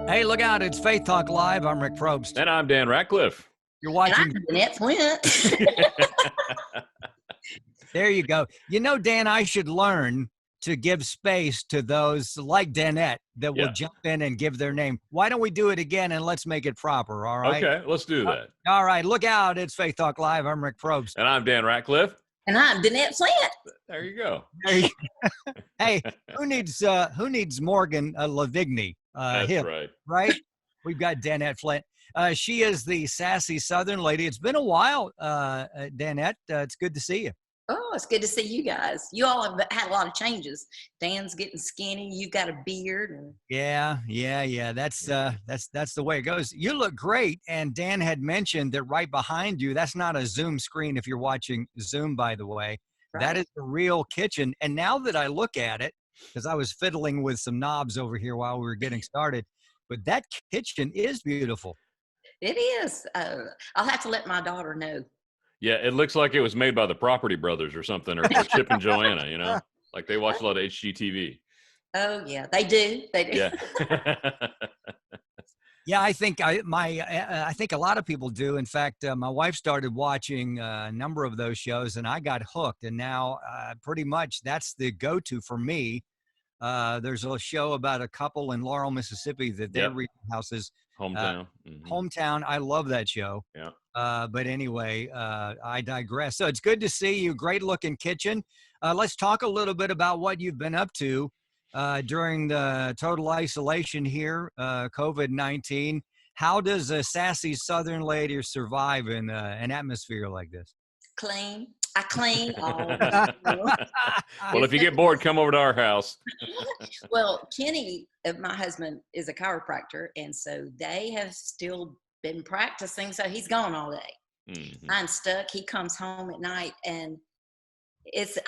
Hey, look out. It's Faith Talk Live. I'm Rick Probst. And I'm Dan Ratcliffe. You're And watching. I'm Dannette Flint. There you go. You know, Dan, I should learn to give space to those like Dannette that will jump in and give their name. Why don't we do it again and let's make it proper, all right? Okay, let's do that. All right, look out. It's Faith Talk Live. I'm Rick Probst. And I'm Dan Ratcliffe. And I'm Dannette Flint. There you go. Hey, who needs Morgan Lavigny? That's him, right. right? We've got Dannette Flint. She is the sassy Southern lady. It's been a while, Dannette. It's good to see you. Oh, it's good to see you guys. You all have had a lot of changes. Dan's getting skinny. You've got a beard. And Yeah. That's the way it goes. You look great. And Dan had mentioned that right behind you, that's not a Zoom screen if you're watching Zoom, by the way. Right. That is the real kitchen. And now that I look at it, because I was fiddling with some knobs over here while we were getting started, but that kitchen is beautiful. It is. I'll have to let my daughter know. Yeah, it looks like it was made by the Property Brothers or something, or Chip and Joanna, you know? Like they watch a lot of HGTV. Oh, yeah, they do. They do. Yeah. Yeah, I think I think a lot of people do. In fact, my wife started watching a number of those shows, and I got hooked. And now, pretty much, that's the go-to for me. There's a show about a couple in Laurel, Mississippi that they're reading houses. Hometown. Hometown. I love that show. Yeah. But anyway, I digress. So it's good to see you. Great looking kitchen. Let's talk a little bit about what you've been up to during the total isolation here, COVID-19. How does a sassy Southern lady survive in an atmosphere like this? Clean. I clean all. Well, if you get bored, come over to our house. Well, Kenny, my husband, is a chiropractor, and so they have still been practicing. So he's gone all day. Mm-hmm. I'm stuck. He comes home at night, and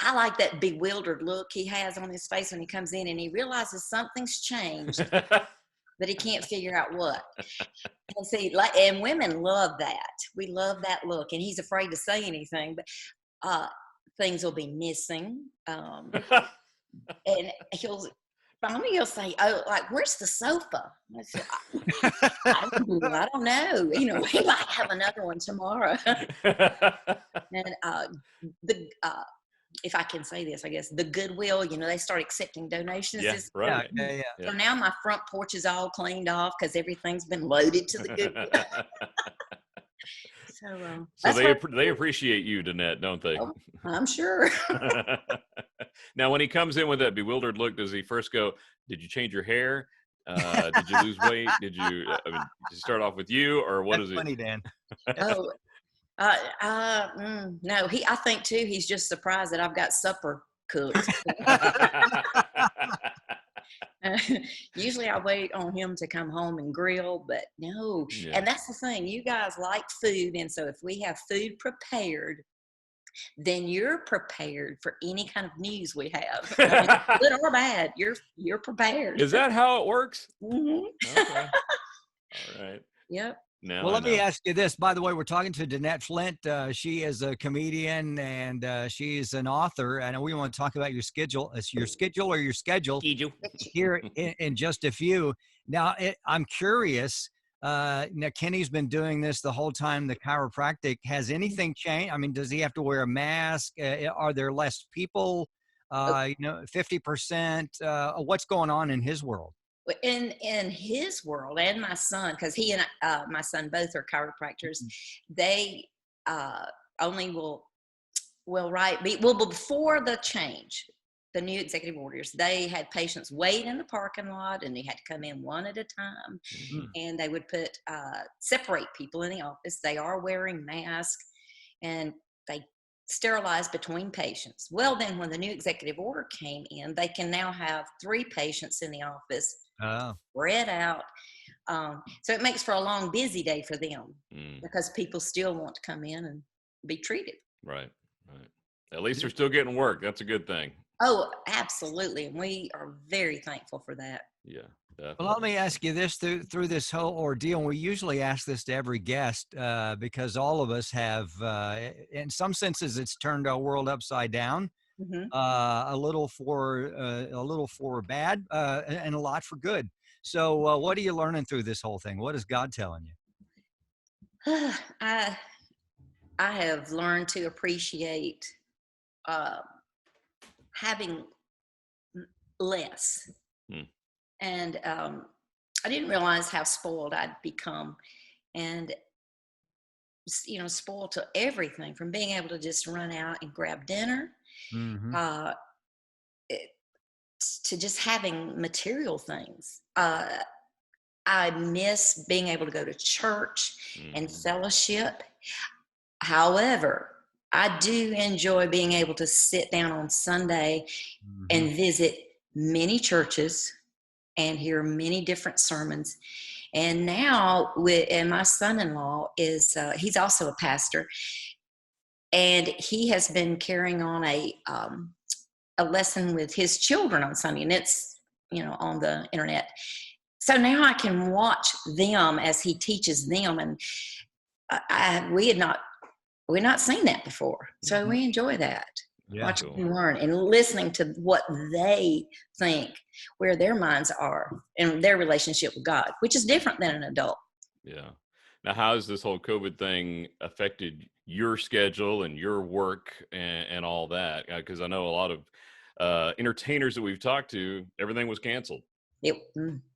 I like that bewildered look he has on his face when he comes in and he realizes something's changed, but he can't figure out what. And see, and women love that. We love that look, and he's afraid to say anything, but things will be missing. And finally he'll say, "Oh, like, where's the sofa?" I said, I don't know. You know, we might have another one tomorrow. And if I can say this, I guess the Goodwill, you know, they start accepting donations. Yeah, right. Yeah. So now my front porch is all cleaned off because everything's been loaded to the Goodwill. So they appreciate you, Dannette, don't they? Oh, I'm sure. Now, when he comes in with that bewildered look, does he first go, "Did you change your hair? Did you lose weight? Did you start off with you, or what is it?" Funny, Dan. Oh, no. I think too, he's just surprised that I've got supper cooked. Usually I wait on him to come home and grill, but no. Yeah. And that's the thing. You guys like food. And so if we have food prepared, then you're prepared for any kind of news we have. Good or bad, you're prepared. Is that how it works? Mm-hmm. Okay. All right. Yep. Now Well, let me ask you this. By the way, we're talking to Dannette Flint. She is a comedian and she's an author. And we want to talk about your schedule. Your schedule here in just a few. Now, I'm curious. Now, Kenny's been doing this the whole time, the chiropractic. Has anything changed? I mean, does he have to wear a mask? Are there less people? 50%? What's going on in his world? In his world, and my son, because he and my son both are chiropractors, they only before the change, the new executive orders, they had patients wait in the parking lot, and they had to come in one at a time, and they would separate people in the office. They are wearing masks, and they sterilize between patients. Well, then when the new executive order came in, they can now have 3 patients in the office. Spread out. So it makes for a long, busy day for them because people still want to come in and be treated. Right. At least they're still getting work. That's a good thing. Oh, absolutely. And we are very thankful for that. Yeah. Definitely. Well, let me ask you this through this whole ordeal. And we usually ask this to every guest because all of us have, in some senses, it's turned our world upside down. Mhm. a little for bad, and a lot for good. So, what are you learning through this whole thing? What is God telling you? I I have learned to appreciate uh, having less, Hmm. and I didn't realize how spoiled I'd become, and spoiled to everything from being able to just run out and grab dinner, Hmm. uh, it, to just having material things. I miss being able to go to church and Hmm. fellowship. However, I do enjoy being able to sit down on Sunday Hmm. and visit many churches and hear many different sermons. And now, and my son-in-law he's also a pastor, and he has been carrying on a lesson with his children on Sunday, and it's on the internet. So now I can watch them as he teaches them, and we had not seen that before, so Hmm. we enjoy that, Yeah. watching Cool. them learn and listening to what they think, where their minds are in their relationship with God, which is different than an adult. Yeah. Now, how has this whole COVID thing affected your schedule and your work and all that? Because I know a lot of entertainers that we've talked to, everything was canceled.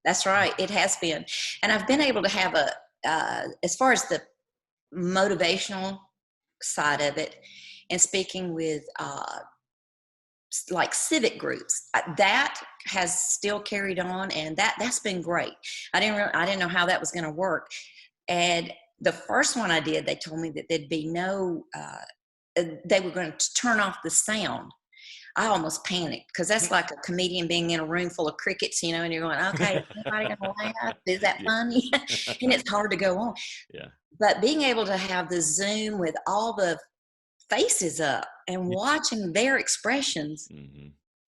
That's right, it has been, and I've been able to have as far as the motivational side of it, and speaking with like civic groups, that has still carried on, and that's been great. I didn't know how that was going to work, and the first one I did, they told me that there'd be no they were going to turn off the sound. I almost panicked because that's like a comedian being in a room full of crickets, and you're going, okay, is anybody going to laugh? Is that Yeah. funny? And it's hard to go on. Yeah. But being able to have the Zoom with all the faces up and watching their expressions Hmm.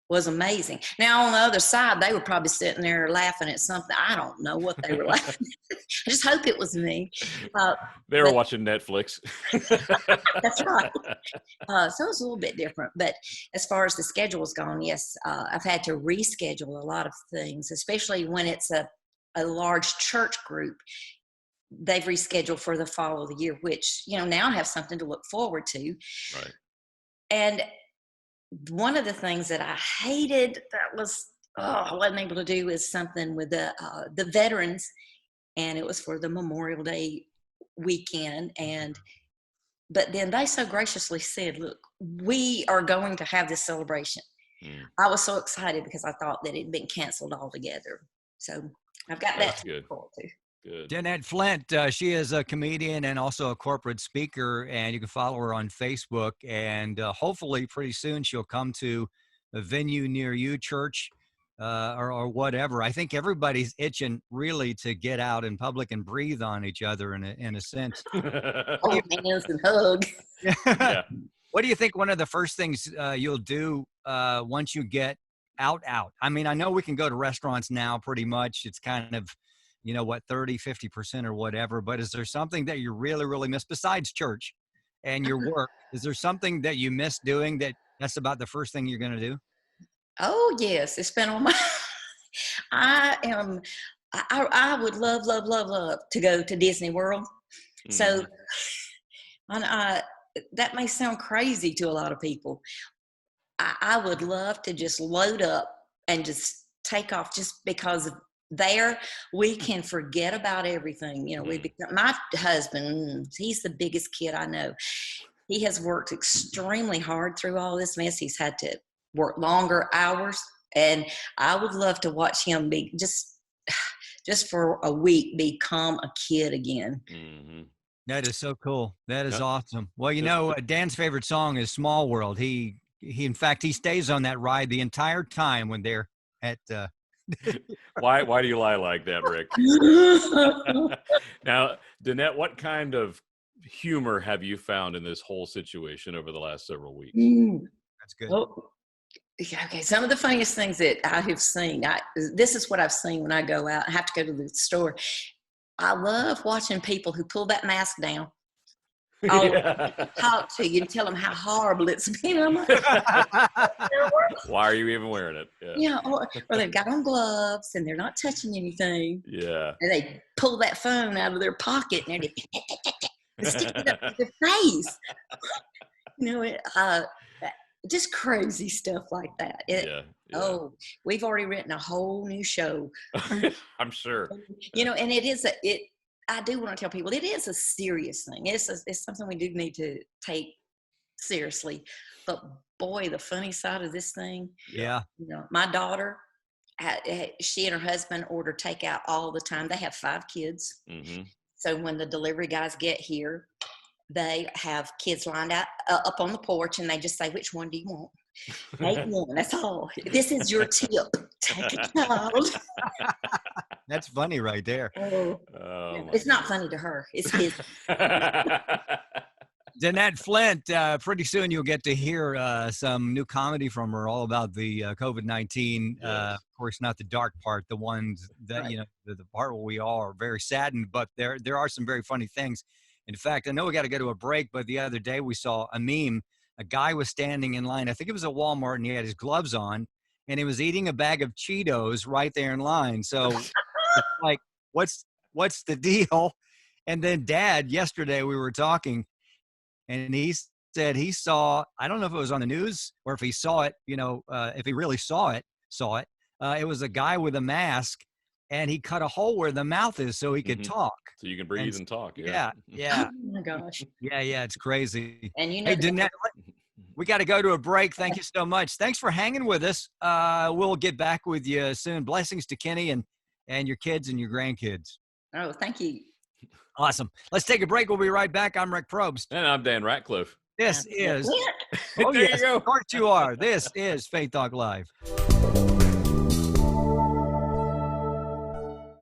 was amazing. Now, on the other side, they were probably sitting there laughing at something. I don't know what they were laughing at. I just hope it was me. They were But watching Netflix. that's right. So it's a little bit different. But as far as the schedule is gone, yes, I've had to reschedule a lot of things, especially when it's a large church group. They've rescheduled for the fall of the year, which, now I have something to look forward to. Right. And one of the things that I hated that I wasn't able to do is something with the veterans, and it was for the Memorial Day weekend. But then they so graciously said, "Look, we are going to have this celebration." Mm. I was so excited because I thought that it had been canceled altogether. So I've got that That's to good. look forward to. Good. Dannette Flint, she is a comedian and also a corporate speaker, and you can follow her on Facebook. And hopefully, pretty soon, she'll come to a venue near you, church, or whatever. I think everybody's itching really to get out in public and breathe on each other in a sense. What do Hold hands and hug. you, Yeah. what do you think one of the first things you'll do once you get out? I mean, I know we can go to restaurants now pretty much. It's kind of, 30, 50% or whatever. But is there something that you really, really miss besides church and your work? Is there something that you miss doing that's about the first thing you're going to do? Oh yes, it's been on my. I am. I would love, love, love, love to go to Disney World. So, Hmm. and that may sound crazy to a lot of people. I would love to just load up and just take off, just because there we can forget about everything. My husband, he's the biggest kid I know. He has worked extremely hard through all this mess. He's had to work longer hours, and I would love to watch him be just for a week become a kid again. Hmm. That is so cool. That is Yeah. awesome. Well, Just Dan's favorite song is Small World. In fact, he stays on that ride the entire time when they're at, why do you lie like that, Rick? Now, Dannette, what kind of humor have you found in this whole situation over the last several weeks? that's good. Oh, yeah, okay. Some of the funniest things that I have seen, this is what I've seen when I go out. I have to go to the store. I love watching people who pull that mask down talk to you and tell them how horrible it's been. I'm like, why are you even wearing it? Yeah, or they've got on gloves and they're not touching anything. Yeah. And they pull that phone out of their pocket and they stick it up to their face. Just crazy stuff like that. Oh, we've already written a whole new show. I'm sure. And it is I do want to tell people it is a serious thing. It's something we do need to take seriously. But boy, the funny side of this thing. Yeah. My daughter, she and her husband order takeout all the time. They have 5 kids. Mm-hmm. So when the delivery guys get here, they have kids lined out up on the porch, and they just say, "Which one do you want?" Take one. That's all. This is your tip. Take a child. That's funny right there. It's not funny to her. It's his. Dannette Flint, pretty soon you'll get to hear some new comedy from her all about the COVID-19. Of course, not the dark part, the ones that, Right. The part where we all are very saddened, but there are some very funny things. In fact, I know we got to go to a break, but the other day we saw a meme. A guy was standing in line. I think it was at Walmart, and he had his gloves on, and he was eating a bag of Cheetos right there in line. So it's like, what's the deal? And then Dad, yesterday we were talking, and he said he saw, I don't know if it was on the news or if he saw it, if he really saw it. It was a guy with a mask, and he cut a hole where the mouth is so he could talk. So you can breathe and talk. Yeah. Oh my gosh. Yeah, it's crazy. And Hey, Dannette, we got to go to a break. Thank you so much. Thanks for hanging with us. We'll get back with you soon. Blessings to Kenny and your kids and your grandkids. Oh, thank you. Awesome. Let's take a break. We'll be right back. I'm Rick Probst. And I'm Dan Ratcliffe. This is, Flint. oh There yes, you go. of course you are. This is Faith Talk Live.